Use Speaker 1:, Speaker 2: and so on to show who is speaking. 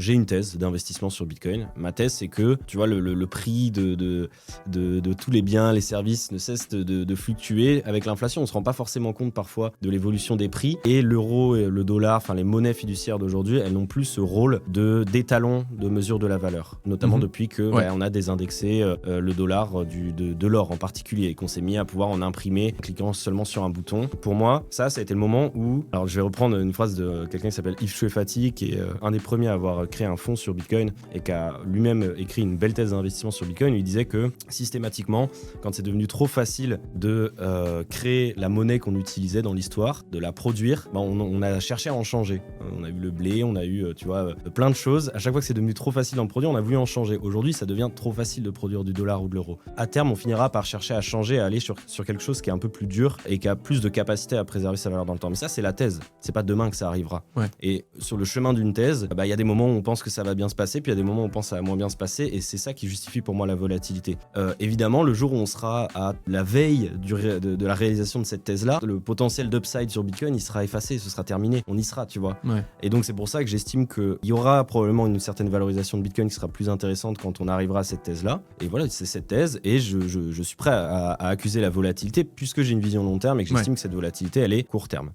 Speaker 1: j'ai une thèse d'investissement sur Bitcoin. Ma thèse, c'est que, tu vois, le prix de tous les biens, les services ne cesse de fluctuer avec l'inflation. On ne se rend pas forcément compte parfois de l'évolution des prix. Et l'euro et le dollar, enfin les monnaies fiduciaires d'aujourd'hui, elles n'ont plus ce rôle d'étalon de mesure de la valeur. Notamment depuis que on a désindexé le dollar de l'or en particulier et qu'on s'est mis à pouvoir en imprimer en cliquant seulement sur un bouton. Pour moi, ça a été le moment où... Alors, je vais reprendre une phrase de quelqu'un qui s'appelle Yves Chouefati, qui est un des premiers à avoir créé un fonds sur Bitcoin et qui a lui-même écrit une belle thèse d'investissement sur Bitcoin. Il disait que systématiquement, quand c'est devenu trop facile de créer la monnaie qu'on utilisait dans l'histoire, de la produire, on a cherché à en changer. On a eu le blé, on a eu, plein de choses. À chaque fois que c'est devenu trop facile d'en produire, on a voulu en changer. Aujourd'hui, ça devient trop facile de produire du dollar ou de l'euro. À terme, on finira par chercher à changer, à aller sur quelque chose qui est un peu plus dur et qui a plus de capacité à préserver sa valeur dans le temps. Mais ça, c'est la thèse. C'est pas demain que ça arrivera. Ouais. Et sur le chemin d'une thèse, y a des moments où on pense que ça va bien se passer, puis il y a des moments où on pense que ça va moins bien se passer, et c'est ça qui justifie pour moi la volatilité. Évidemment, le jour où on sera à la veille de la réalisation de cette thèse-là, le potentiel d'upside sur Bitcoin, il sera effacé, ce sera terminé. On y sera, tu vois. Ouais. Et donc, c'est pour ça que j'estime qu'il y aura probablement une certaine valorisation de Bitcoin qui sera plus intéressante quand on arrivera à cette thèse-là. Et voilà, c'est cette thèse, et je suis prêt à accuser la volatilité puisque j'ai une vision long terme et que j'estime que cette volatilité, elle est court terme.